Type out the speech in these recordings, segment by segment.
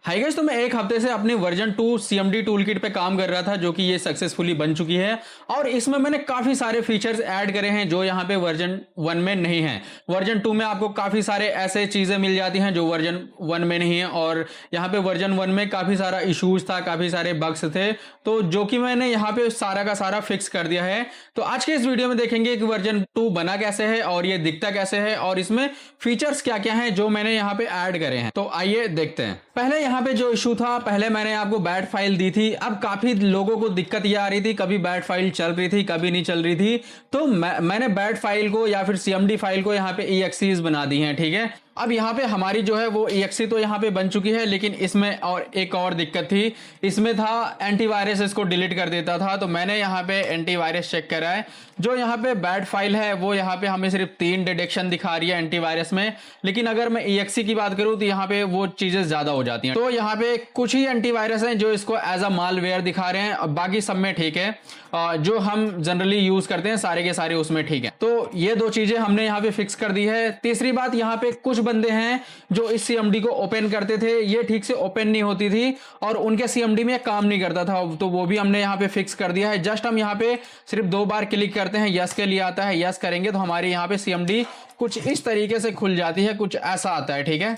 Hi guys, तो मैं एक हफ्ते से अपनी वर्जन 2 CMD टूलकिट पे काम कर रहा था, जो कि ये सक्सेसफुली बन चुकी है। और इसमें मैंने काफी सारे फीचर्स ऐड करे हैं जो यहाँ पे वर्जन 1 में नहीं है। वर्जन 2 में आपको काफी सारे ऐसे चीजें मिल जाती हैं जो वर्जन 1 में नहीं है, और यहाँ पे वर्जन 1 में काफी सारा इश्यूज था, काफी सारे बग्स थे, तो जो कि मैंने यहाँ पे सारा का सारा फिक्स कर दिया है। तो आज के इस वीडियो में देखेंगे कि वर्जन 2 बना कैसे है और ये दिखता कैसे है और इसमें फीचर्स क्या क्या हैं जो मैंने यहाँ पे ऐड करे हैं। तो आइए देखते हैं। पहले यहाँ पे जो इशू था, पहले मैंने आपको बैट फाइल दी थी। अब काफी लोगों को दिक्कत ये आ रही थी, कभी बैट फाइल चल रही थी, कभी नहीं चल रही थी। तो मैंने बैट फाइल को या फिर CMD फाइल को यहाँ पे EXEs बना दी हैं, ठीक है। अब यहाँ पे हमारी जो है वो EXE तो यहाँ पे बन चुकी है, लेकिन इसमें और एक और दिक्कत थी। इसमें था एंटीवायरस इसको डिलीट कर देता था। तो मैंने यहाँ पे एंटीवायरस चेक करा है। जो यहाँ पे बैट फाइल है वो यहाँ पे हमें सिर्फ 3 डिटेक्शन दिखा रही है एंटीवायरस में, लेकिन अगर मैं EXE की बात करूँ तो यहाँ पे वो चीजें ज्यादा हो जाती हैं। तो यहाँ पे कुछ ही एंटीवायरस हैं जो इसको एज अ मालवेयर दिखा रहे हैं, बाकी सब में ठीक है। जो हम जनरली यूज करते हैं सारे के सारे उसमें ठीक है। तो ये दो चीजें हमने यहाँ पे फिक्स कर दी है। तीसरी बात, यहाँ पे कुछ बंदे हैं जो इस CMD को ओपन करते थे, ये ठीक से ओपन नहीं होती थी और उनके CMD में काम नहीं करता था। तो वो भी हमने यहाँ पे फिक्स कर दिया है। जस्ट हम यहाँ पे सिर्फ 2 बार क्लिक करते हैं, यस के लिए आता है, यस करेंगे तो हमारे यहाँ पे CMD कुछ इस तरीके से खुल जाती है, कुछ ऐसा आता है, ठीक है।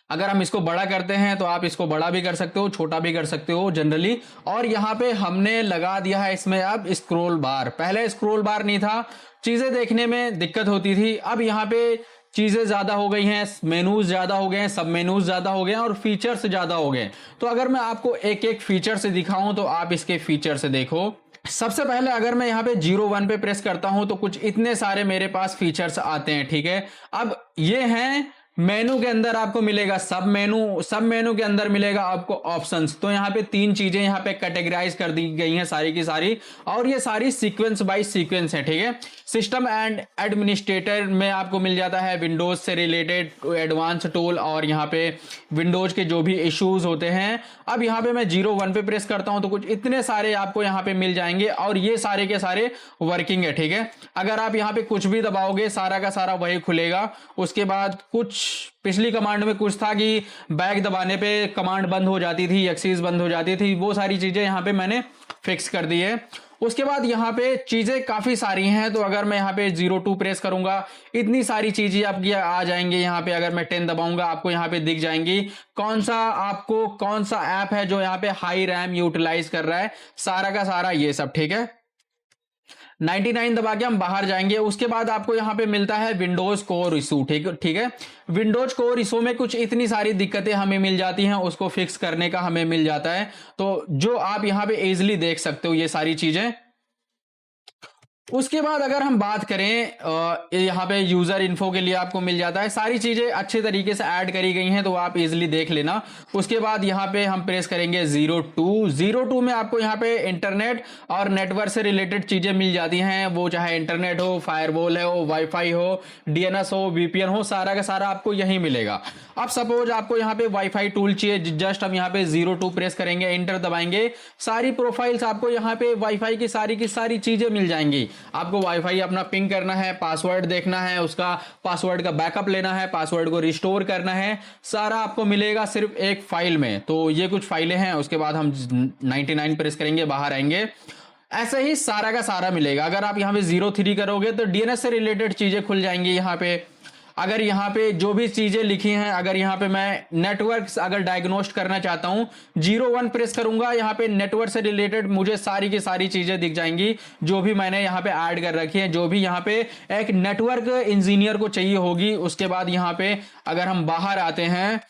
अगर हम इसको बड़ा करते हैं तो आप इसको बड़ा भी कर सकते हो, छोटा भी कर सकते हो जनरली। और यहाँ पे हमने लगा दिया है इसमें अब स्क्रॉल बार। पहले स्क्रॉल बार नहीं था, चीजें देखने में दिक्कत होती थी। अब यहाँ पे चीजें ज्यादा हो गई हैं, मेनूज ज्यादा हो गए हैं, सब मेनूज ज्यादा हो गए हैं और फीचर्स ज्यादा हो गए। तो अगर मैं आपको एक एक फीचर से दिखाऊं तो आप इसके फीचर से देखो। सबसे पहले अगर मैं यहाँ पे 01 पे प्रेस करता हूं तो कुछ इतने सारे मेरे पास फीचर्स आते हैं, ठीक है। अब ये हैं मेनू के अंदर आपको मिलेगा सब मेनू, सब मेनू के अंदर मिलेगा आपको ऑप्शंस। तो यहाँ पे 3 चीजें यहाँ पे कैटेगराइज कर दी गई हैं सारी की सारी, और ये सारी सीक्वेंस बाय सीक्वेंस है, ठीक है। सिस्टम एंड एडमिनिस्ट्रेटर में आपको मिल जाता है विंडोज से रिलेटेड एडवांस टूल और यहाँ पे विंडोज के जो भी इश्यूज होते हैं। अब यहाँ पे मैं 01 पे प्रेस करता हूं तो कुछ इतने सारे आपको यहाँ पे मिल जाएंगे और ये सारे के सारे वर्किंग है, ठीक है। अगर आप यहाँ पे कुछ भी दबाओगे सारा का सारा वही खुलेगा। उसके बाद कुछ पिछली कमांड में कुछ था कि बैक दबाने पे कमांड बंद हो जाती थी, एक्सीज बंद हो जाती थी, वो सारी चीजें यहाँ पे मैंने फिक्स कर दी है। उसके बाद यहाँ पे चीजें काफी सारी हैं। तो अगर मैं यहाँ पे 02 प्रेस करूंगा इतनी सारी चीजें आपकी आ जाएंगी। यहाँ पे अगर मैं 10 दबाऊंगा आपको यहाँ पे दिख जाएंगी कौन सा ऐप है जो यहाँ पे हाई रैम यूटिलाइज कर रहा है, सारा का सारा ये सब, ठीक है। 99 दबा के हम बाहर जाएंगे। उसके बाद आपको यहाँ पे मिलता है विंडोज कोर इशू, ठीक है। विंडोज कोर इशू में कुछ इतनी सारी दिक्कतें हमें मिल जाती हैं, उसको फिक्स करने का हमें मिल जाता है। तो जो आप यहाँ पे इजीली देख सकते हो ये सारी चीजें। उसके बाद अगर हम बात करें यहाँ पे यूजर इन्फो के लिए आपको मिल जाता है, सारी चीजें अच्छे तरीके से ऐड करी गई हैं तो आप इजीली देख लेना। उसके बाद यहाँ पे हम प्रेस करेंगे 02 में आपको यहाँ पे इंटरनेट और नेटवर्क से रिलेटेड चीजें मिल जाती हैं। वो चाहे इंटरनेट हो, फायरवॉल हो, वाईफाई हो, DNS हो, VPN हो, सारा का सारा आपको यही मिलेगा। अब सपोज आपको यहाँ पे वाईफाई टूल चाहिए, जस्ट हम यहाँ पे 02 प्रेस करेंगे, एंटर दबाएंगे, सारी प्रोफाइल्स आपको यहाँ पे वाईफाई की सारी चीजें मिल जाएंगी। आपको वाईफाई अपना पिंग करना है, पासवर्ड देखना है, उसका पासवर्ड का बैकअप लेना है, पासवर्ड को रिस्टोर करना है, सारा आपको मिलेगा सिर्फ एक फाइल में। तो ये कुछ फाइलें हैं। उसके बाद हम 99 प्रेस करेंगे, बाहर आएंगे, ऐसे ही सारा का सारा मिलेगा। अगर आप यहाँ पे 03 करोगे तो DNS से रिलेटेड चीजें खुल जाएंगी यहाँ पे। अगर यहाँ पे जो भी चीजें लिखी हैं, अगर यहाँ पे मैं नेटवर्क अगर डायग्नोस्ट करना चाहता हूं, 01 प्रेस करूंगा, यहाँ पे नेटवर्क से रिलेटेड मुझे सारी की सारी चीजें दिख जाएंगी जो भी मैंने यहाँ पे ऐड कर रखी है, जो भी यहाँ पे एक नेटवर्क इंजीनियर को चाहिए होगी। उसके बाद यहाँ पे अगर हम बाहर आते हैं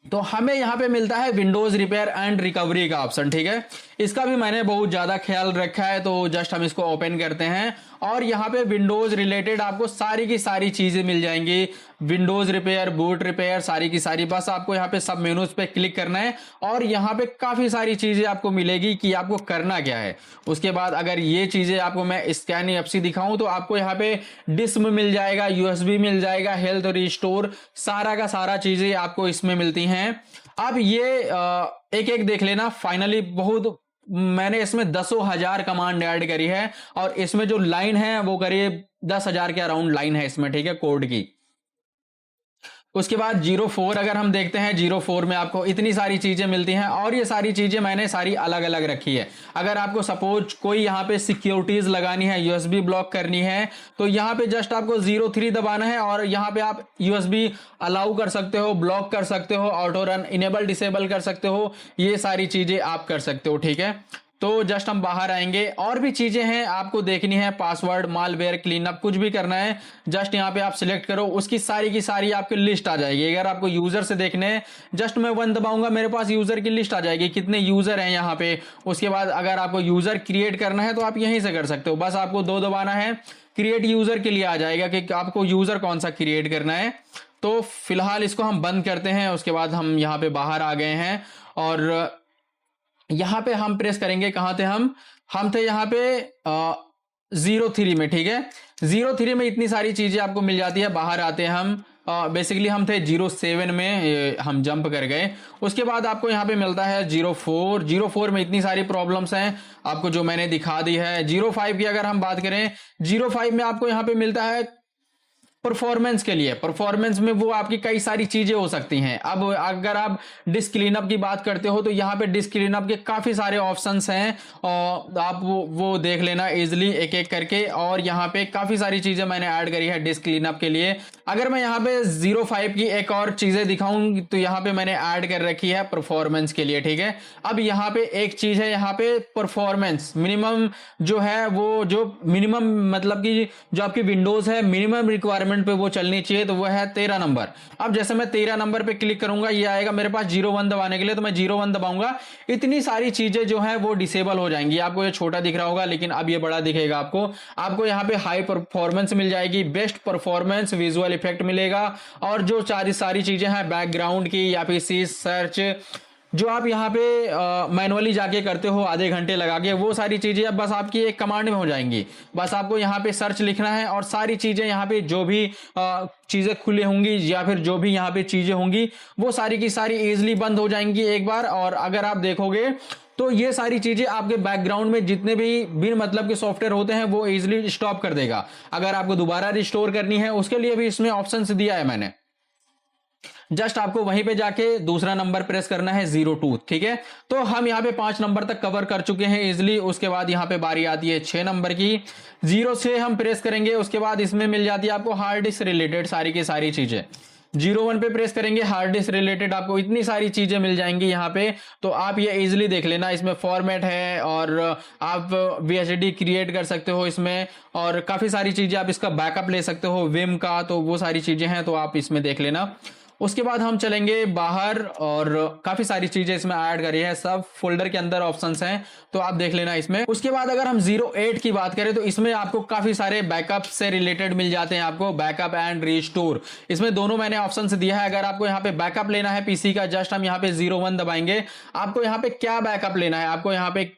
तो हमें यहाँ पे मिलता है विंडोज रिपेयर एंड रिकवरी का ऑप्शन, ठीक है। इसका भी मैंने बहुत ज्यादा ख्याल रखा है। तो जस्ट हम इसको ओपन करते हैं और यहाँ पे विंडोज रिलेटेड आपको सारी की सारी चीजें मिल जाएंगी। विंडोज रिपेयर, बूट रिपेयर, सारी की सारी। बस आपको यहाँ पे सब मेनूज पे क्लिक करना है और यहाँ पे काफी सारी चीजें आपको मिलेगी कि आपको करना क्या है। उसके बाद अगर ये चीजें आपको मैं स्कैन FC दिखाऊं तो आपको यहाँ पे डिस्क में मिल जाएगा, USB मिल जाएगा, हेल्थ रिस्टोर, सारा का सारा चीजें आपको इसमें मिलती हैं। अब ये एक एक देख लेना। फाइनली बहुत मैंने इसमें 10,000 कमांड ऐड करी है और इसमें जो लाइन है वो करीब 10,000 के अराउंड लाइन है इसमें, ठीक है, कोड की। उसके बाद 04 अगर हम देखते हैं, 04 में आपको इतनी सारी चीजें मिलती हैं और ये सारी चीजें मैंने सारी अलग अलग रखी है। अगर आपको सपोज कोई यहाँ पे सिक्योरिटीज लगानी है, यूएसबी ब्लॉक करनी है, तो यहाँ पे जस्ट आपको 03 दबाना है और यहाँ पे आप यूएसबी अलाउ कर सकते हो, ब्लॉक कर सकते हो, ऑटो रन इनेबल डिसेबल कर सकते हो, ये सारी चीजें आप कर सकते हो। ठीक है, तो जस्ट हम बाहर आएंगे, और भी चीजें हैं आपको देखनी है, पासवर्ड, मालवेयर, क्लीनअप, कुछ भी करना है, जस्ट यहाँ पे आप सिलेक्ट करो, उसकी सारी की सारी आपकी लिस्ट आ जाएगी। अगर आपको यूजर से देखने हैं, जस्ट मैं 1 दबाऊंगा, मेरे पास यूजर की लिस्ट आ जाएगी, कितने यूजर हैं यहाँ पे। उसके बाद अगर आपको यूजर क्रिएट करना है तो आप यहीं से कर सकते हो, बस आपको 2 दबाना है, क्रिएट यूजर के लिए आ जाएगा कि आपको यूजर कौन सा क्रिएट करना है। तो फिलहाल इसको हम बंद करते हैं। उसके बाद हम यहाँ पे बाहर आ गए हैं और यहां पे हम प्रेस करेंगे, कहां थे हम थे यहाँ पे 03 में। ठीक है, 03 में इतनी सारी चीजें आपको मिल जाती है। बाहर आते हैं हम, बेसिकली हम थे 07 में, हम जंप कर गए। उसके बाद आपको यहाँ पे मिलता है 04 में इतनी सारी प्रॉब्लम्स हैं आपको जो मैंने दिखा दी है। 05 की अगर हम बात करें, 05 में आपको यहाँ पे मिलता है परफॉर्मेंस के लिए। परफॉर्मेंस में वो आपकी कई सारी चीजें हो सकती हैं। अब अगर आप डिस्क क्लीनअप की बात करते हो तो यहाँ पे डिस्क क्लीनअप के काफी सारे ऑप्शंस हैं और आप वो देख लेना इजिली एक एक करके। और यहाँ पे काफी सारी चीजें मैंने ऐड करी है डिस्क क्लीनअप के लिए। अगर मैं यहाँ पे 05 की एक और चीजें दिखाऊं तो यहाँ पे मैंने ऐड कर रखी है परफॉर्मेंस के लिए। ठीक है, अब यहाँ पे एक चीज है, यहाँ पे परफॉर्मेंस मिनिमम जो है, वो जो मिनिमम मतलब कि जो आपकी विंडोज है मिनिमम रिक्वायरमेंट पे वो चलनी चाहिए, तो वो है 13 नंबर। अब जैसे मैं 13 नंबर पे क्लिक करूंगा, ये आएगा मेरे पास 01 दबाने के लिए, तो मैं 01 दबाऊंगा, इतनी सारी चीजें जो है वो डिसेबल हो जाएंगी। आपको ये छोटा दिख रहा होगा लेकिन अब ये बड़ा दिखेगा आपको यहाँ पे हाई परफॉर्मेंस मिल जाएगी, बेस्ट परफॉर्मेंस, विजुअल इफेक्ट मिलेगा, और जो सारी चीजें हैं बैकग्राउंड की या फिर सी सर्च जो आप यहाँ पे मैनुअली जाके करते हो आधे घंटे लगा के, वो सारी चीजें अब बस आपकी एक कमांड में हो जाएंगी। बस आपको यहाँ पे सर्च लिखना है और सारी चीजें यहाँ पे जो भी चीजें खुली होंगी या फिर जो भी यहाँ पे चीजें होंगी वो सारी की सारी इजिली बंद हो जाएंगी एक बार। और अगर आप देखोगे तो ये सारी चीजें आपके बैकग्राउंड में जितने भी बिन मतलब के सॉफ्टवेयर होते हैं वो इजिली स्टॉप कर देगा। अगर आपको दोबारा रिस्टोर करनी है उसके लिए भी इसमें ऑप्शन दिया है मैंने, जस्ट आपको वहीं पे जाके दूसरा नंबर प्रेस करना है 02। ठीक है, तो हम यहाँ पे 5 नंबर तक कवर कर चुके हैं इजिली। उसके बाद यहाँ पे बारी आती है 6 नंबर की, 06 हम प्रेस करेंगे। उसके बाद इसमें मिल जाती है आपको हार्ड डिस्क रिलेटेड सारी की सारी चीजें। 01 पे प्रेस करेंगे, हार्ड डिस्क रिलेटेड आपको इतनी सारी चीजें मिल जाएंगी यहाँ पे, तो आप ये इजिली देख लेना। इसमें फॉर्मेट है और आप VHD क्रिएट कर सकते हो इसमें, और काफी सारी चीजें आप इसका बैकअप ले सकते हो विम का, तो वो सारी चीजें हैं तो आप इसमें देख लेना। उसके बाद हम चलेंगे बाहर और काफी सारी चीजें इसमें ऐड करी है, सब फोल्डर के अंदर ऑप्शंस हैं तो आप देख लेना इसमें। उसके बाद अगर हम 08 की बात करें तो इसमें आपको काफी सारे बैकअप से रिलेटेड मिल जाते हैं, आपको बैकअप एंड रिस्टोर, इसमें दोनों मैंने ऑप्शन दिया है। अगर आपको यहाँ पे बैकअप लेना है पीसी का, जस्ट हम यहाँ पे 01 दबाएंगे। आपको यहाँ पे क्या बैकअप लेना है, आपको यहाँ पे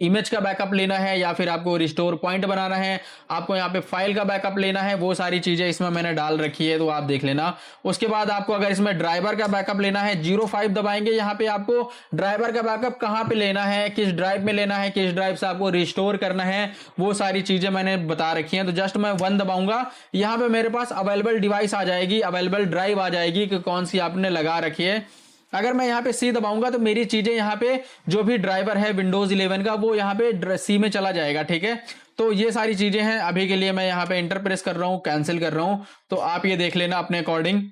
इमेज का बैकअप लेना है या फिर आपको रिस्टोर पॉइंट बनाना है, आपको यहाँ पे फाइल का बैकअप लेना है, वो सारी चीजें इसमें मैंने डाल रखी है तो आप देख लेना। उसके बाद आपको अगर इसमें ड्राइवर का बैकअप लेना है, 05 दबाएंगे, यहाँ पे आपको ड्राइवर का बैकअप कहाँ पे लेना है, किस ड्राइव में लेना है, किस ड्राइव से आपको रिस्टोर करना है, वो सारी चीजें मैंने बता रखी है। तो जस्ट मैं 1 दबाऊंगा, यहाँ पे मेरे पास अवेलेबल डिवाइस आ जाएगी, अवेलेबल ड्राइव आ जाएगी कि कौन सी आपने लगा रखी है। अगर मैं यहाँ पे C दबाऊंगा तो मेरी चीजें यहाँ पे जो भी ड्राइवर है विंडोज 11 का वो यहाँ पे C में चला जाएगा। ठीक है, तो ये सारी चीजें हैं। अभी के लिए मैं यहाँ पे एंटर प्रेस कर रहा हूँ, कैंसिल कर रहा हूँ, तो आप ये देख लेना अपने अकॉर्डिंग।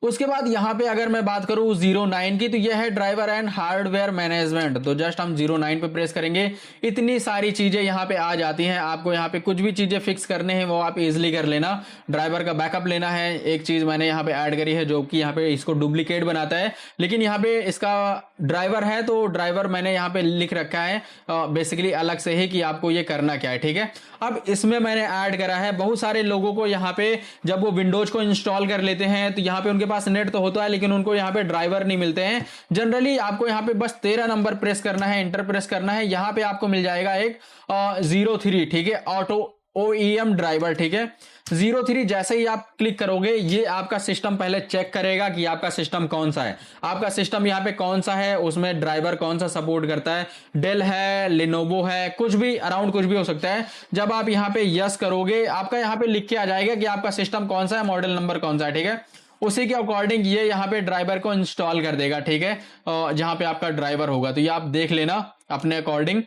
उसके बाद यहाँ पे अगर मैं बात करूँ 09 की, तो यह है ड्राइवर एंड हार्डवेयर मैनेजमेंट। तो जस्ट हम 09 पे प्रेस करेंगे, इतनी सारी चीजें यहाँ पे आ जाती हैं। आपको यहाँ पे कुछ भी चीजें फिक्स करने हैं वो आप इजिली कर लेना। ड्राइवर का बैकअप लेना है, एक चीज मैंने यहाँ पे ऐड करी है जो कि यहाँ पे इसको डुप्लीकेट बनाता है, लेकिन यहाँ पे इसका ड्राइवर है तो ड्राइवर मैंने यहाँ पे लिख रखा है बेसिकली अलग से ही कि आपको ये करना क्या है। ठीक है, अब इसमें मैंने ऐड करा है, बहुत सारे लोगों को यहाँ पे जब वो विंडोज को इंस्टॉल कर लेते हैं तो यहाँ पे उनके पास नेट तो होता है लेकिन उनको यहाँ पे ड्राइवर नहीं मिलते हैं। जनरली आपको यहाँ पे बस 13 नंबर प्रेस करना है, एंटर प्रेस करना है, यहाँ पे आपको मिल जाएगा एक 03। ठीक है, ऑटो OEM ड्राइवर। ठीक है, 03 जैसे ही आप क्लिक करोगे ये आपका सिस्टम पहले चेक करेगा कि आपका सिस्टम कौन सा है, आपका सिस्टम यहाँ पे कौन सा है, उसमें ड्राइवर कौन सा सपोर्ट करता है, डेल है, लिनोवो है, कुछ भी अराउंड कुछ भी हो सकता है। जब आप यहाँ पे यस करोगे आपका यहाँ पे लिख के आ जाएगा कि आपका सिस्टम कौन सा है, मॉडल नंबर कौन सा है। ठीक है, उसी के अकॉर्डिंग ये यहाँ पे ड्राइवर को इंस्टॉल कर देगा, ठीक है, जहां पे आपका ड्राइवर होगा। तो ये आप देख लेना अपने अकॉर्डिंग।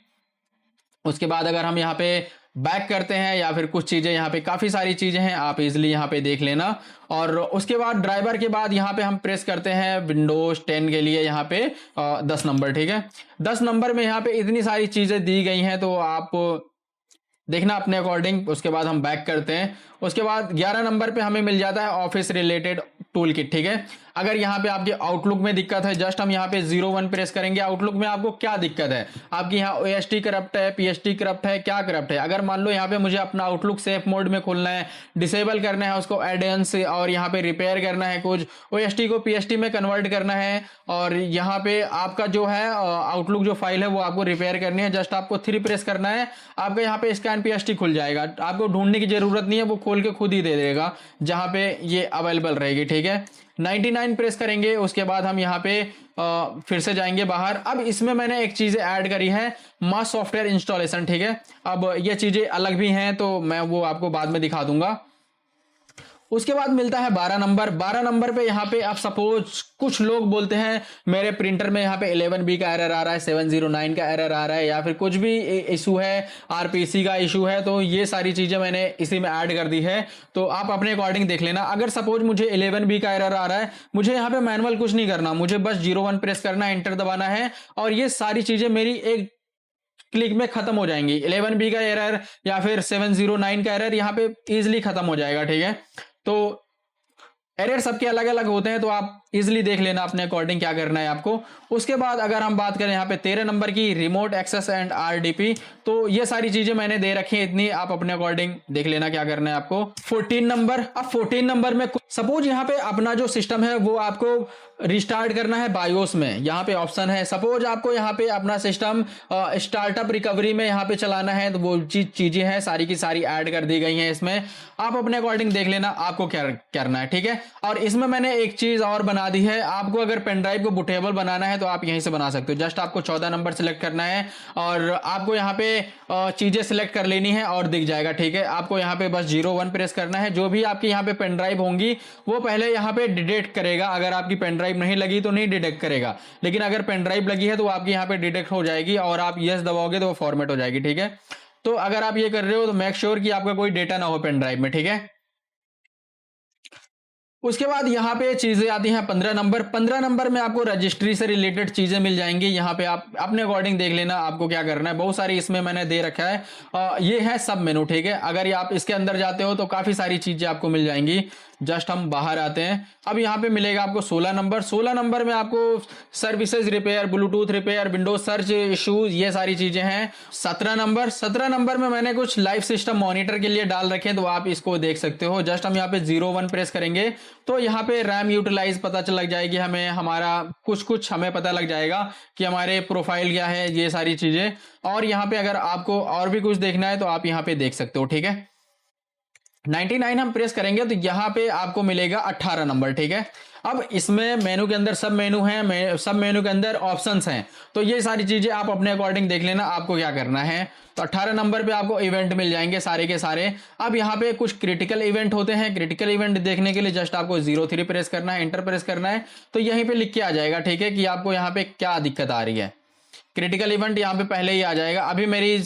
उसके बाद अगर हम यहाँ पे बैक करते हैं या फिर कुछ चीजें, यहाँ पे काफी सारी चीजें हैं, आप इजिली यहाँ पे देख लेना। और उसके बाद ड्राइवर के बाद यहाँ पे हम प्रेस करते हैं विंडोज 10 के लिए यहाँ पे 10 नंबर, ठीक है। 10 नंबर में यहाँ पे इतनी सारी चीजें दी गई हैं, तो आप देखना अपने अकॉर्डिंग। उसके बाद हम बैक करते हैं। उसके बाद 11 नंबर पे हमें मिल जाता है ऑफिस रिलेटेड टूल किट, ठीक है। अगर यहाँ पे आपके आउटलुक में दिक्कत है, जस्ट हम यहाँ पे 01 प्रेस करेंगे। आउटलुक में आपको क्या दिक्कत है, आपकी यहाँ OST करप्ट है, PST करप्ट है, क्या करप्ट है। अगर मान लो यहाँ पे मुझे अपना आउटलुक सेफ मोड में खोलना है, डिसेबल करना है उसको एडेंस, और यहाँ पे रिपेयर करना है, कुछ OST को PST में कन्वर्ट करना है, और यहाँ पे आपका जो है आउटलुक जो फाइल है वो आपको रिपेयर करनी है, जस्ट आपको 3 प्रेस करना है, आपका यहाँ पे स्कैन PST खुल जाएगा। आपको ढूंढने की जरूरत नहीं है, वो खोल के खुद ही दे देगा जहां पे ये अवेलेबल रहेगी, ठीक है। 99 प्रेस करेंगे। उसके बाद हम यहाँ पे फिर से जाएंगे बाहर। अब इसमें मैंने एक चीज ऐड करी है, मास सॉफ्टवेयर इंस्टॉलेशन, ठीक है। अब ये चीजें अलग भी हैं, तो मैं वो आपको बाद में दिखा दूंगा। उसके बाद मिलता है 12 नंबर। 12 नंबर पे यहाँ पे आप सपोज कुछ लोग बोलते हैं मेरे प्रिंटर में यहाँ पे 11B का एरर आ रहा है, 709 का एरर आ रहा है, या फिर कुछ भी इशू है, RPC का इशू है। तो ये सारी चीजें मैंने इसी में ऐड कर दी है, तो आप अपने अकॉर्डिंग देख लेना। अगर सपोज मुझे 11B का एरर आ रहा है, मुझे यहाँ पे मैनुअल कुछ नहीं करना, मुझे बस 01 प्रेस करना है, एंटर दबाना है, और ये सारी चीजें मेरी एक क्लिक में खत्म हो जाएंगी। 11B का एरर या फिर 709 का एरर यहाँ पे इजिली खत्म हो जाएगा, ठीक है। तो एरर सबके अलग अलग होते हैं, तो आप इजिली देख लेना अपने अकॉर्डिंग क्या करना है आपको। उसके बाद अगर हम बात करें यहाँ पे 13 नंबर की, रिमोट एक्सेस एंड RDP, तो ये सारी चीजें मैंने दे रखी है, इतनी आप अपने अकॉर्डिंग देख लेना क्या करना है आपको। 14 नंबर। अब 14 नंबर में सपोज यहाँ पे अपना जो सिस्टम है वो आपको रिस्टार्ट करना है बायोस में, यहाँ पे ऑप्शन है। सपोज आपको यहाँ पे अपना सिस्टम स्टार्टअप रिकवरी में यहाँ पे चलाना है, तो वो चीजें हैं सारी की सारी ऐड कर दी गई हैं इसमें, आप अपने अकॉर्डिंग देख लेना आपको क्या करना है, ठीक है। और इसमें मैंने एक चीज और बना दी है, आपको अगर पेन ड्राइव को बूटेबल बनाना है तो आप यहीं से बना सकते हो। जस्ट आपको 14 नंबर सिलेक्ट करना है, और आपको यहाँ पे चीजें सिलेक्ट कर लेनी है और दिख जाएगा, ठीक है। आपको यहाँ पे बस 01 प्रेस करना है। जो भी आपकी यहाँ पे पेन ड्राइव होंगी वो पहले यहाँ पे डिटेक्ट करेगा। अगर आपकी पेन ड्राइव नहीं लगी तो नहीं डिटेक्ट करेगा, लेकिन अगर पेन ड्राइव लगी है तो आपकी यहाँ पे डिटेक्ट हो जाएगी, और आप यस दबाओगे तो वो फॉर्मेट हो जाएगी, ठीक है। तो अगर आप ये कर रहे हो तो मेक श्योर कि आपका कोई डेटा ना हो पेन ड्राइव में, ठीक है। उसके बाद यहाँ पे चीजें आती हैं 15 नंबर। 15 नंबर में आपको रजिस्ट्री से रिलेटेड चीजें मिल जाएंगी। यहाँ पे आप अपने अकॉर्डिंग देख लेना आपको क्या करना है, बहुत सारी इसमें मैंने दे रखा है। ये है सब मेनू, ठीक है। अगर ये आप इसके अंदर जाते हो तो काफी सारी चीजें आपको मिल जाएंगी। जस्ट हम बाहर आते हैं। अब यहाँ पे मिलेगा आपको 16 नंबर। 16 नंबर में आपको services repair, Bluetooth repair, Windows search issues, ये सारी चीजें हैं। 17 नंबर। 17 नंबर में मैंने कुछ लाइव सिस्टम मॉनिटर के लिए डाल रखे हैं, तो आप इसको देख सकते हो। जस्ट हम यहाँ पे 01 प्रेस करेंगे तो यहाँ पे रैम यूटिलाइज पता चल लग जाएगी हमें, हमारा कुछ हमें पता लग जाएगा कि हमारे प्रोफाइल क्या है, ये सारी चीजें। और यहाँ पे अगर आपको और भी कुछ देखना है तो आप यहाँ पे देख सकते हो, ठीक है। 99 हम प्रेस करेंगे तो यहाँ पे आपको मिलेगा 18 नंबर, ठीक है। अब इसमें मेनू के अंदर सब मेनू हैं, सब मेनू के अंदर ऑप्शंस हैं, तो ये सारी चीजें आप अपने अकॉर्डिंग देख लेना आपको क्या करना है। तो 18 नंबर पे आपको इवेंट मिल जाएंगे सारे के सारे। अब यहाँ पे कुछ क्रिटिकल इवेंट होते हैं, क्रिटिकल इवेंट देखने के लिए जस्ट आपको 03 प्रेस करना है, एंटर प्रेस करना है, तो यहीं पे लिख के आ जाएगा, ठीक है, कि आपको यहाँ पे क्या दिक्कत आ रही है। क्रिटिकल इवेंट यहाँ पे पहले ही आ जाएगा। अभी मेरी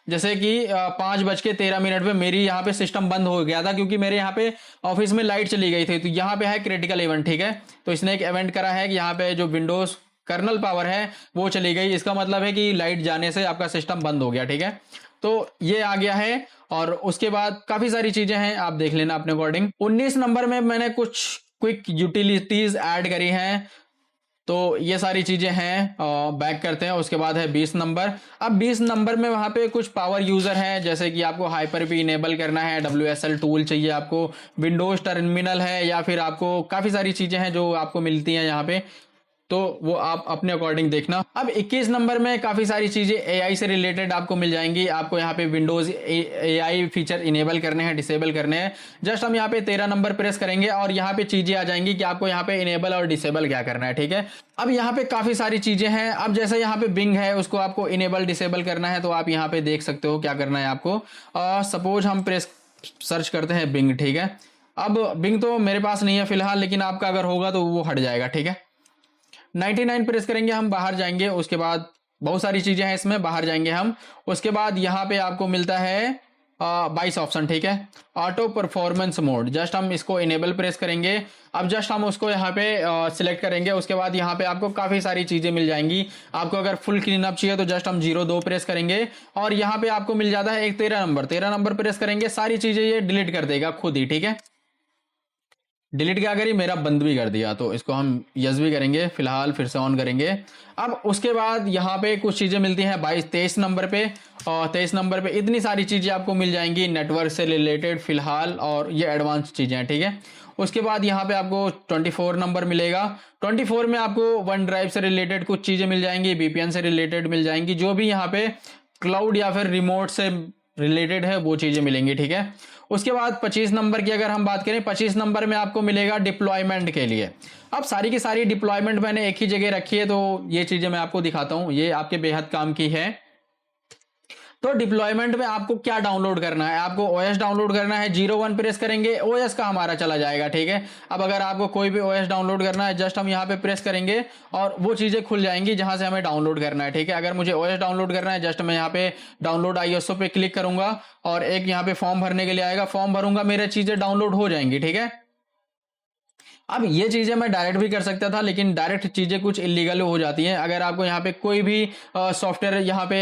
जैसे कि 5:13 पे मेरी यहाँ पे सिस्टम बंद हो गया था, क्योंकि मेरे यहाँ पे ऑफिस में लाइट चली गई थी, तो यहाँ पे है क्रिटिकल इवेंट, ठीक है। तो इसने एक इवेंट करा है कि यहाँ पे जो विंडोज कर्नल पावर है वो चली गई, इसका मतलब है कि लाइट जाने से आपका सिस्टम बंद हो गया, ठीक है। तो ये आ गया है। और उसके बाद काफी सारी चीजें हैं, आप देख लेना अपने अकॉर्डिंग। 19 नंबर में मैंने कुछ क्विक यूटिलिटीज ऐड करी हैं, तो ये सारी चीजें हैं। बैक करते हैं। उसके बाद है 20 नंबर। अब 20 नंबर में वहां पे कुछ पावर यूजर है, जैसे कि आपको Hyper-V इनेबल करना है, WSL टूल चाहिए आपको, विंडोज टर्मिनल है, या फिर आपको काफी सारी चीजें हैं जो आपको मिलती हैं यहाँ पे, तो वो आप अपने अकॉर्डिंग देखना। अब 21 नंबर में काफी सारी चीजें AI से रिलेटेड आपको मिल जाएंगी। आपको यहाँ पे विंडोज AI फीचर इनेबल करने हैं, डिसेबल करने हैं। जस्ट हम यहाँ पे 13 नंबर प्रेस करेंगे और यहाँ पे चीजें आ जाएंगी कि आपको यहाँ पे इनेबल और डिसेबल क्या करना है, ठीक है। अब यहाँ पे काफी सारी चीजें हैं। अब जैसे यहाँ पे बिंग है, उसको आपको इनेबल डिसेबल करना है, तो आप यहाँ पे देख सकते हो क्या करना है आपको। सपोज हम प्रेस सर्च करते हैं बिंग, ठीक है। अब बिंग तो मेरे पास नहीं है फिलहाल, लेकिन आपका अगर होगा तो वो हट जाएगा, ठीक है। 99 प्रेस करेंगे, हम बाहर जाएंगे, उसके बाद बहुत सारी चीजें हैं इसमें, बाहर जाएंगे हम। उसके बाद यहाँ पे आपको मिलता है 22 ऑप्शन, ठीक है। ऑटो परफॉर्मेंस मोड, जस्ट हम इसको इनेबल प्रेस करेंगे। अब जस्ट हम उसको यहाँ पे सिलेक्ट करेंगे। उसके बाद यहाँ पे आपको काफी सारी चीजें मिल जाएंगी। आपको अगर फुल क्लीन अप चाहिए तो जस्ट हम 02 प्रेस करेंगे और यहाँ पे आपको मिल जाता है एक 13 नंबर प्रेस करेंगे, सारी चीजें ये डिलीट कर देगा खुद ही, ठीक है। डिलीट क्या करी, मेरा बंद भी कर दिया, तो इसको हम यस भी करेंगे फिलहाल, फिर से ऑन करेंगे। अब उसके बाद यहाँ पे कुछ चीजें मिलती हैं 23 नंबर पे, और 23 नंबर पे इतनी सारी चीजें आपको मिल जाएंगी नेटवर्क से रिलेटेड फिलहाल, और ये एडवांस चीजें हैं, ठीक है। उसके बाद यहाँ पे आपको 24 नंबर मिलेगा। 24 में आपको वन ड्राइव से रिलेटेड कुछ चीजें मिल जाएंगी, वीपीएन से रिलेटेड मिल जाएंगी, जो भी यहाँ पे क्लाउड या फिर रिमोट से रिलेटेड है वो चीजें मिलेंगी, ठीक है। उसके बाद 25 नंबर की अगर हम बात करें, 25 नंबर में आपको मिलेगा डिप्लॉयमेंट के लिए। अब सारी की सारी डिप्लॉयमेंट मैंने एक ही जगह रखी है, तो ये चीजें मैं आपको दिखाता हूं, ये आपके बेहद काम की है। तो डिप्लॉयमेंट में आपको क्या डाउनलोड करना है, आपको ओएस डाउनलोड करना है। 01 प्रेस करेंगे, ओएस का हमारा चला जाएगा, ठीक है। अब अगर आपको कोई भी ओएस डाउनलोड करना है, जस्ट हम यहाँ पे प्रेस करेंगे और वो चीजें खुल जाएंगी जहां से हमें डाउनलोड करना है, ठीक है। अगर मुझे ओएस डाउनलोड करना है, जस्ट मैं यहाँ पे डाउनलोड आईएसओ पे क्लिक करूंगा और एक यहाँ पे फॉर्म भरने के लिए आएगा, फॉर्म भरूंगा, मेरे चीजें डाउनलोड हो जाएंगी, ठीक है। अब ये चीजें मैं डायरेक्ट भी कर सकता था, लेकिन डायरेक्ट चीजें कुछ इलीगल हो जाती हैं। अगर आपको यहाँ पे कोई भी सॉफ्टवेयर यहाँ पे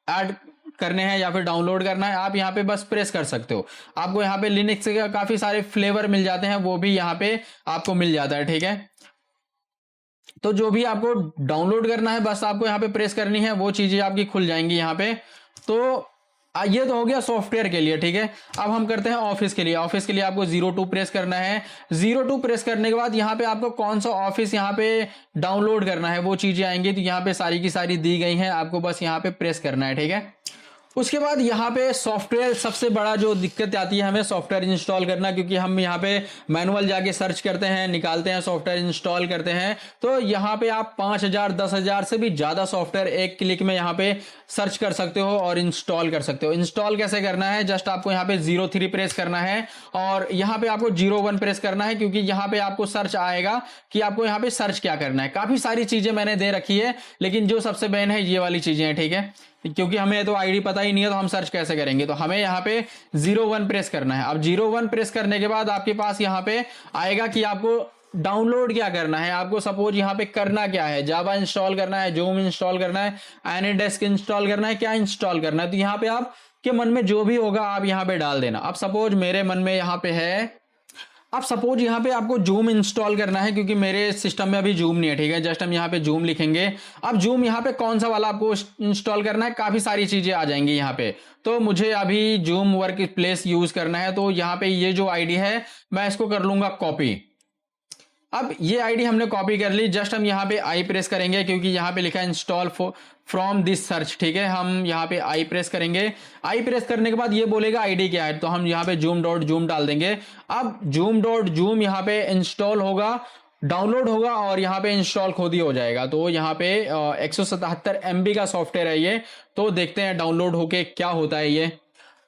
ऐड करने हैं या फिर डाउनलोड करना है, आप यहाँ पे बस प्रेस कर सकते हो। आपको यहाँ पे लिनक्स के काफी सारे फ्लेवर मिल जाते हैं, वो भी यहाँ पे आपको मिल जाता है, ठीक है। तो जो भी आपको डाउनलोड करना है, बस आपको यहाँ पे प्रेस करनी है, वो चीजें आपकी खुल जाएंगी यहाँ पे। तो ये तो हो गया सॉफ्टवेयर के लिए, ठीक है। अब हम करते हैं ऑफिस के लिए। ऑफिस के लिए आपको 02 प्रेस करना है। 02 प्रेस करने के बाद यहाँ पे आपको कौन सा ऑफिस यहाँ पे डाउनलोड करना है वो चीजें आएंगी, तो यहाँ पे सारी की सारी दी गई हैं, आपको बस यहाँ पे प्रेस करना है, ठीक है। उसके बाद यहाँ पे सॉफ्टवेयर, सबसे बड़ा जो दिक्कत आती है हमें सॉफ्टवेयर इंस्टॉल करना, क्योंकि हम यहाँ पे मैनुअल जाके सर्च करते हैं, निकालते हैं, सॉफ्टवेयर इंस्टॉल करते हैं। तो यहाँ पे आप 5000 10,000 से भी ज्यादा सॉफ्टवेयर एक क्लिक में यहाँ पे सर्च कर सकते हो और इंस्टॉल कर सकते हो। इंस्टॉल कैसे करना है, जस्ट आपको यहाँ पे 03 प्रेस करना है और यहाँ पे आपको 01 प्रेस करना है, क्योंकि यहाँ पे आपको सर्च आएगा कि आपको यहाँ पे सर्च क्या करना है। काफी सारी चीजें मैंने दे रखी है, लेकिन जो सबसे मेन है ये वाली चीजें हैं, ठीक है। क्योंकि हमें तो आईडी पता ही नहीं है, तो हम सर्च कैसे करेंगे, तो हमें यहाँ पे 01 प्रेस करना है। अब 01 प्रेस करने के बाद आपके पास यहाँ पे आएगा कि आपको डाउनलोड क्या करना है। आपको सपोज यहाँ पे करना क्या है, जावा इंस्टॉल करना है, जूम इंस्टॉल करना है, एनीडेस्क इंस्टॉल करना है, क्या इंस्टॉल करना है। तो यहाँ पे आप के मन में जो भी होगा आप यहाँ पे डाल देना। अब सपोज मेरे मन में यहाँ पे है, अब सपोज यहाँ पे आपको जूम इंस्टॉल करना है, क्योंकि मेरे सिस्टम में अभी जूम नहीं है, ठीक है। जस्ट हम यहाँ पे जूम लिखेंगे। अब जूम यहाँ पे कौन सा वाला आपको इंस्टॉल करना है, काफी सारी चीजें आ जाएंगी यहाँ पे। तो मुझे अभी जूम वर्क प्लेस यूज करना है, तो यहाँ पे ये जो आईडी है मैं इसको कर लूंगा कॉपी। अब ये आईडी हमने कॉपी कर ली। जस्ट हम यहाँ पे आई प्रेस करेंगे, क्योंकि यहाँ पे लिखा है इंस्टॉल फ्रॉम दिस सर्च, ठीक है। हम यहाँ पे आई प्रेस करेंगे। आई प्रेस करने के बाद ये बोलेगा आईडी क्या है, तो हम यहाँ पे जूम डाल देंगे। अब जूम यहाँ पे इंस्टॉल होगा, डाउनलोड होगा और यहाँ पे इंस्टॉल खुद ही हो जाएगा। तो यहाँ पे 177 MB का सॉफ्टवेयर है ये। तो देखते हैं डाउनलोड होके क्या होता है ये।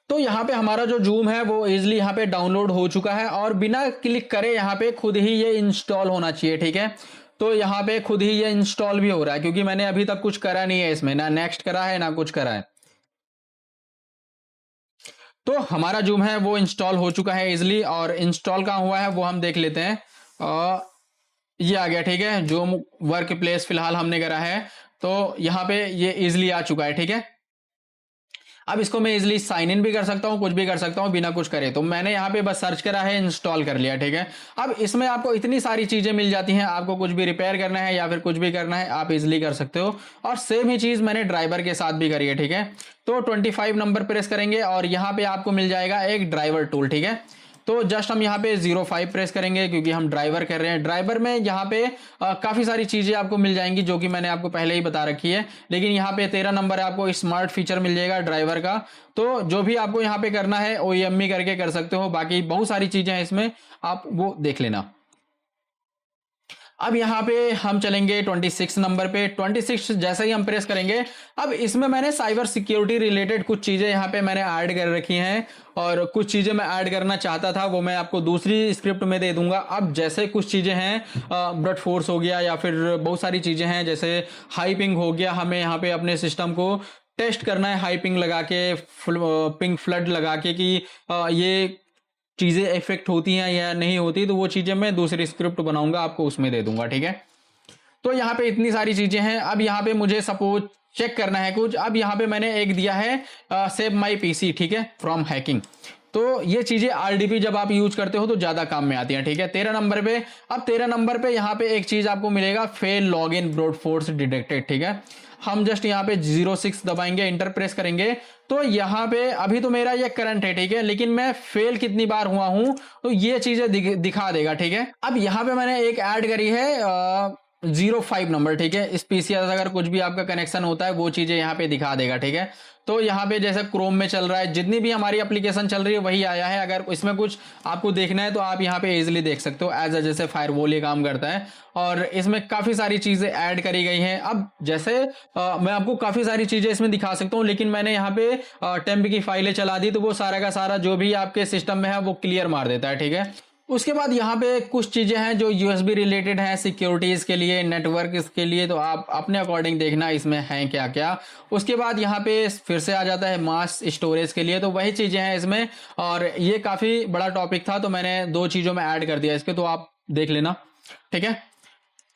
तो यहाँ पे हमारा जो जूम है वो इजिली यहाँ पे डाउनलोड हो चुका है और बिना क्लिक करे यहाँ पे खुद ही ये इंस्टॉल होना चाहिए, ठीक है। तो यहाँ पे खुद ही ये इंस्टॉल भी हो रहा है, क्योंकि मैंने अभी तक कुछ करा नहीं है इसमें, ना नेक्स्ट करा है ना कुछ करा है। तो हमारा जूम है वो इंस्टॉल हो चुका है इजिली, और इंस्टॉल कहाँ हुआ है वो हम देख लेते हैं। ये आ गया, ठीक है। जूम वर्क प्लेस फिलहाल हमने करा है, तो यहाँ पे ये इजिली आ चुका है, ठीक है। अब इसको मैं इजिली साइन इन भी कर सकता हूं, कुछ भी कर सकता हूं बिना कुछ करे। तो मैंने यहाँ पे बस सर्च करा है, इंस्टॉल कर लिया, ठीक है। अब इसमें आपको इतनी सारी चीजें मिल जाती हैं, आपको कुछ भी रिपेयर करना है या फिर कुछ भी करना है आप इजिली कर सकते हो। और सेम ही चीज मैंने ड्राइवर के साथ भी करी है, ठीक है। तो 25 नंबर प्रेस करेंगे और यहाँ पे आपको मिल जाएगा एक ड्राइवर टूल, ठीक है। तो जस्ट हम यहाँ पे 05 प्रेस करेंगे, क्योंकि हम ड्राइवर कर रहे हैं। ड्राइवर में यहाँ पे काफी सारी चीजें आपको मिल जाएंगी, जो कि मैंने आपको पहले ही बता रखी है। लेकिन यहाँ पे 13 नंबर है, आपको स्मार्ट फीचर मिल जाएगा ड्राइवर का। तो जो भी आपको यहाँ पे करना है OEM करके कर सकते हो, बाकी बहुत सारी चीजें हैं इसमें, आप वो देख लेना। अब यहाँ पे हम चलेंगे 26 नंबर पे। 26 जैसे ही हम प्रेस करेंगे, अब इसमें मैंने साइबर सिक्योरिटी रिलेटेड कुछ चीजें यहाँ पे मैंने ऐड कर रखी हैं, और कुछ चीजें मैं ऐड करना चाहता था वो मैं आपको दूसरी स्क्रिप्ट में दे दूंगा। अब जैसे कुछ चीजें हैं, ब्रट फोर्स हो गया या फिर बहुत सारी चीजें हैं, जैसे हाई पिंग हो गया, हमें यहाँ पे अपने सिस्टम को टेस्ट करना है हाई पिंग लगा के, पिंग फ्लड लगा के कि ये चीजें इफेक्ट होती हैं या नहीं होती, तो वो चीजें मैं दूसरी स्क्रिप्ट बनाऊंगा, आपको उसमें दे दूंगा, ठीक है। तो यहाँ पे इतनी सारी चीजें हैं। अब यहाँ पे मुझे सपोज चेक करना है कुछ। अब यहाँ पे मैंने एक दिया है सेव माई पीसी, ठीक है, फ्रॉम हैकिंग। तो ये चीजें आरडीपी जब आप यूज करते हो तो ज्यादा काम में आती हैं, ठीक है। 13 नंबर पे, अब 13 नंबर पे यहाँ पे एक चीज आपको मिलेगा, fail log in brute force detected, ठीक है। हम जस्ट यहाँ पे 06 दबाएंगे, इंटर प्रेस करेंगे, तो यहाँ पे अभी तो मेरा ये करंट है, ठीक है, लेकिन मैं फेल कितनी बार हुआ हूं तो ये चीजें दिखा देगा, ठीक है। अब यहाँ पे मैंने एक ऐड करी है 05 नंबर, ठीक है। इस पीसी अगर कुछ भी आपका कनेक्शन होता है वो चीजें यहाँ पे दिखा देगा, ठीक है। तो यहाँ पे जैसे क्रोम में चल रहा है, जितनी भी हमारी एप्लीकेशन चल रही है वही आया है। अगर इसमें कुछ आपको देखना है तो आप यहाँ पे इजीली देख सकते हो, एज जैसे फायरवॉल ये काम करता है, और इसमें काफी सारी चीजें ऐड करी गई हैं। अब जैसे मैं आपको काफी सारी चीजें इसमें दिखा सकता हूँ, लेकिन मैंने यहाँ पे टेम्प की फाइलें चला दी तो वो सारा का सारा जो भी आपके सिस्टम में है वो क्लियर मार देता है, ठीक है। उसके बाद यहाँ पे कुछ चीजें हैं जो यूएसबी रिलेटेड हैं, सिक्योरिटीज के लिए, नेटवर्क के लिए, तो आप अपने अकॉर्डिंग देखना इसमें हैं क्या क्या। उसके बाद यहाँ पे फिर से आ जाता है मास स्टोरेज के लिए, तो वही चीजें हैं इसमें, और ये काफी बड़ा टॉपिक था तो मैंने 2 चीजों में ऐड कर दिया इसके, तो आप देख लेना, ठीक है।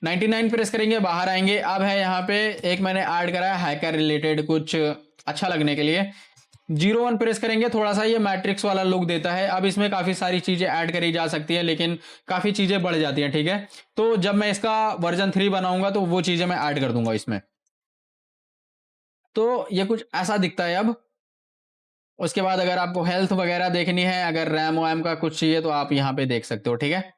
99 प्रेस करेंगे, बाहर आएंगे। अब है यहाँ पे एक मैंने ऐड करा है हैकर रिलेटेड कुछ अच्छा लगने के लिए। 01 प्रेस करेंगे, थोड़ा सा ये मैट्रिक्स वाला लुक देता है। अब इसमें काफी सारी चीजें ऐड करी जा सकती है, लेकिन काफी चीजें बढ़ जाती हैं, ठीक है। तो जब मैं इसका वर्जन 3 बनाऊंगा तो वो चीजें मैं ऐड कर दूंगा इसमें। तो ये कुछ ऐसा दिखता है अब। उसके बाद अगर आपको हेल्थ वगैरह देखनी है, अगर रैम वैम का कुछ चाहिए तो आप यहाँ पे देख सकते हो, ठीक है।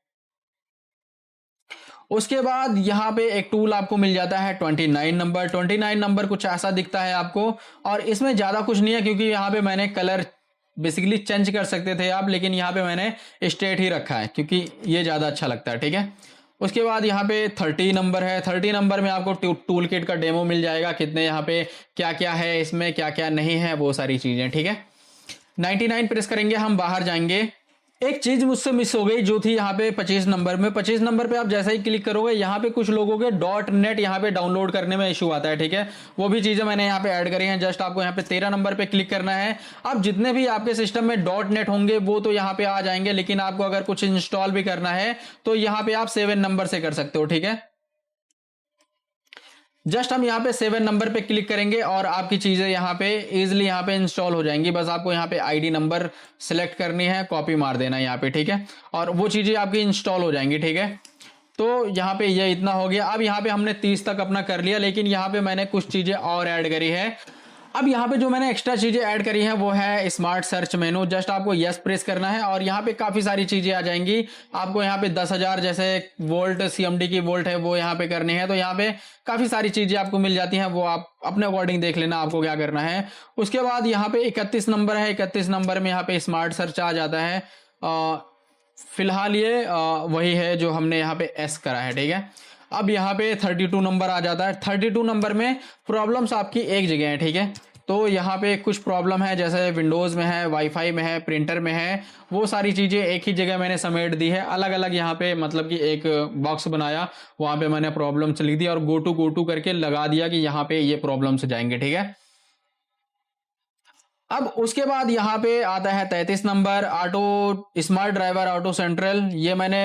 उसके बाद यहाँ पे एक टूल आपको मिल जाता है 29 नंबर। 29 नंबर कुछ ऐसा दिखता है आपको, और इसमें ज्यादा कुछ नहीं है क्योंकि यहाँ पे मैंने कलर बेसिकली चेंज कर सकते थे आप, लेकिन यहाँ पे मैंने स्ट्रेट ही रखा है क्योंकि ये ज्यादा अच्छा लगता है, ठीक है। उसके बाद यहाँ पे 30 नंबर है। 30 नंबर में आपको टूल किट का डेमो मिल जाएगा, कितने यहाँ पे क्या क्या है, इसमें क्या क्या नहीं है, वो सारी चीजें, ठीक है। 99 प्रेस करेंगे, हम बाहर जाएंगे। एक चीज मुझसे मिस हो गई जो थी यहाँ पे 25 नंबर में। 25 नंबर पे आप जैसा ही क्लिक करोगे, यहाँ पे कुछ लोगों के .net यहाँ पे डाउनलोड करने में इशू आता है, ठीक है। वो भी चीजें मैंने यहाँ पे ऐड करी हैं। जस्ट आपको यहाँ पे 13 नंबर पे क्लिक करना है। अब जितने भी आपके सिस्टम में .net होंगे वो तो यहाँ पे आ जाएंगे, लेकिन आपको अगर कुछ इंस्टॉल भी करना है तो यहाँ पे आप 7 नंबर से कर सकते हो, ठीक है। जस्ट हम यहाँ पे 7 नंबर पे क्लिक करेंगे और आपकी चीजें यहाँ पे इजीली यहाँ पे इंस्टॉल हो जाएंगी। बस आपको यहाँ पे आईडी नंबर सेलेक्ट करनी है, कॉपी मार देना है यहाँ पे, ठीक है, और वो चीजें आपकी इंस्टॉल हो जाएंगी, ठीक है। तो यहाँ पे ये इतना हो गया। अब यहाँ पे हमने 30 तक अपना कर लिया, लेकिन यहाँ पे मैंने कुछ चीजें और ऐड करी है। अब यहाँ पे जो मैंने एक्स्ट्रा चीजें ऐड करी हैं वो है स्मार्ट सर्च मेनू। जस्ट आपको यस प्रेस करना है और यहाँ पे काफी सारी चीजें आ जाएंगी। आपको यहाँ पे 10,000 जैसे वोल्ट सीएमडी की वोल्ट है वो यहाँ पे करनी है, तो यहाँ पे काफी सारी चीजें आपको मिल जाती हैं, वो आप अपने अकॉर्डिंग देख लेना आपको क्या करना है। उसके बाद यहाँ पे 31 नंबर है। 31 नंबर में यहाँ पे स्मार्ट सर्च आ जाता है। फिलहाल ये वही है जो हमने यहाँ पे एस करा है, ठीक है। अब यहाँ पे 32 नंबर आ जाता है। 32 नंबर में प्रॉब्लम्स आपकी एक जगह है, ठीक है। तो यहाँ पे कुछ प्रॉब्लम है, जैसे विंडोज में है, वाईफाई में है, प्रिंटर में है, वो सारी चीजें एक ही जगह मैंने समेट दी है। अलग अलग यहाँ पे मतलब कि एक बॉक्स बनाया, वहां पे मैंने प्रॉब्लम्स लिख दी और गो टू करके लगा दिया कि यहाँ पे ये प्रॉब्लम्स जाएंगे, ठीक है। अब उसके बाद यहाँ पे आता है 33 number, auto smart driver auto central. ये मैंने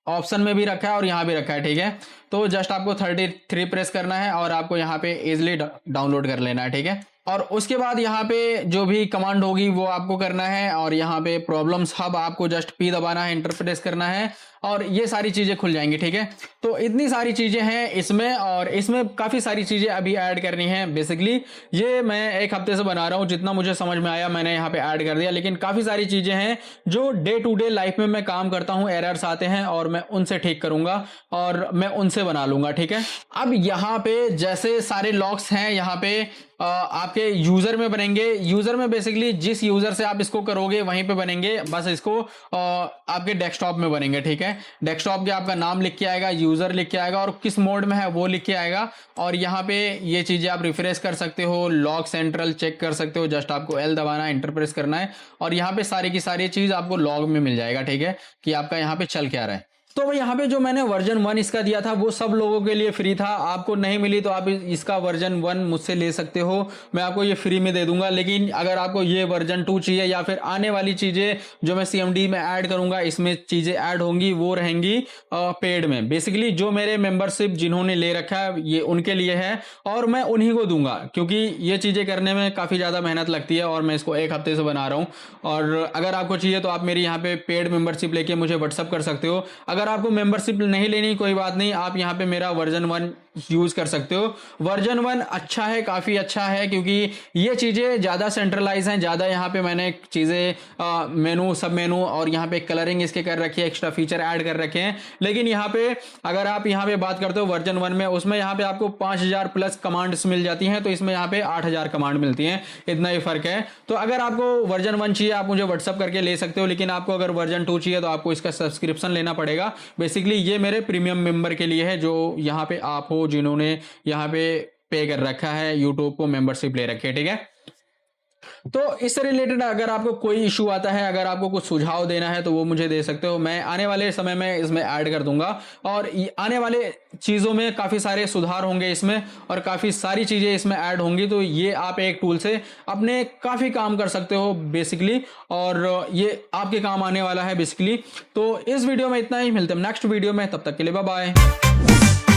ऑप्शन में भी रखा है और यहाँ भी रखा है, ठीक है। तो जस्ट आपको 33 प्रेस करना है और आपको यहाँ पे इजिली डाउनलोड कर लेना है, ठीक है। और उसके बाद यहाँ पे जो भी कमांड होगी वो आपको करना है, और यहाँ पे प्रॉब्लम्स हब आपको जस्ट पी दबाना है, इंटर प्रेस करना है और ये सारी चीजें खुल जाएंगी, ठीक है। तो इतनी सारी चीजें हैं इसमें, और इसमें काफी सारी चीजें अभी ऐड करनी है। बेसिकली ये मैं एक हफ्ते से बना रहा हूँ, जितना मुझे समझ में आया मैंने यहाँ पे ऐड कर दिया, लेकिन काफी सारी चीजें हैं जो डे टू डे लाइफ में मैं काम करता हूँ, एरर्स आते हैं और मैं उनसे ठीक करूंगा और मैं उनसे बना लूंगा, ठीक है। अब यहाँ पे जैसे सारे लॉक्स हैं, यहाँ पे आपके यूजर में बनेंगे। यूजर में बेसिकली जिस यूजर से आप इसको करोगे वहीं पे बनेंगे, बस इसको आपके डेस्कटॉप में बनेंगे, ठीक है। डेस्कटॉप के आपका नाम लिख के आएगा, यूजर लिख के आएगा और किस मोड में है वो लिख के आएगा। और यहाँ पे ये चीजें आप रिफ्रेश कर सकते हो, लॉग सेंट्रल चेक कर सकते हो, जस्ट आपको एल दबाना है, इंटर प्रेस करना है और यहाँ पे सारी की सारी चीज आपको लॉग में मिल जाएगा, ठीक है, कि आपका यहाँ पे चल क्या रहा है। तो यहाँ पे जो मैंने वर्जन 1 इसका दिया था वो सब लोगों के लिए फ्री था। आपको नहीं मिली तो आप इसका वर्जन 1 मुझसे ले सकते हो, मैं आपको ये फ्री में दे दूंगा। लेकिन अगर आपको ये वर्जन 2 चाहिए या फिर आने वाली चीजें जो मैं CMD में ऐड करूंगा इसमें चीजें ऐड होंगी वो रहेंगी पेड में। बेसिकली जो मेरे मेंबरशिप जिन्होंने ले रखा है ये उनके लिए है और मैं उन्हीं को दूंगा, क्योंकि ये चीजें करने में काफी ज्यादा मेहनत लगती है और मैं इसको 1 हफ्ते से बना रहा हूँ। और अगर आपको चाहिए तो आप मेरी यहाँ पे पेड मेंबरशिप लेके मुझे व्हाट्सअप कर सकते हो। अगर आपको मेंबरशिप नहीं लेनी कोई बात नहीं, आप यहाँ पे मेरा वर्जन 1 यूज कर सकते हो। वर्जन 1 अच्छा है, काफी अच्छा है, क्योंकि ये चीजें ज्यादा सेंट्रलाइज हैं, ज्यादा यहाँ पे मैंने चीजें मेनू, सब मेनू और यहाँ पे कलरिंग इसके कर रखी है, एक्स्ट्रा फीचर ऐड कर रखे हैं। लेकिन यहाँ पे अगर आप यहाँ पे बात करते हो वर्जन 1 में, उसमें यहाँ पे आपको 5000 प्लस कमांड्स मिल जाती हैं, तो इसमें यहाँ पे 8000 कमांड मिलती हैं, इतना ही फर्क है। तो अगर आपको वर्जन 1 चाहिए आप मुझे व्हाट्सअप करके ले सकते हो, लेकिन आपको अगर वर्जन 2 चाहिए तो आपको इसका सब्सक्रिप्शन लेना पड़ेगा। बेसिकली ये मेरे प्रीमियम मेंबर के लिए है जो यहाँ पे आप हो, जिन्होंने यहाँ पे कर रखा है, यूट्यूब को मेंबरशिप ले रखी है, ठीक है। तो इससे रिलेटेड अगर आपको कोई इशू आता है, अगर आपको कुछ सुझाव देना है तो वो मुझे दे सकते हो, मैं आने वाले समय में इसमें ऐड कर दूंगा और आने वाले चीजों में काफी सारे सुधार होंगे इसमें और काफी सारी चीजें इसमें ऐड होंगी। तो ये आप एक टूल से अपने काफी काम कर सकते हो बेसिकली, और ये आपके काम आने वाला है बेसिकली। तो इस वीडियो में इतना ही, मिलते हैं नेक्स्ट वीडियो में, तब तक के लिए बाय बाय।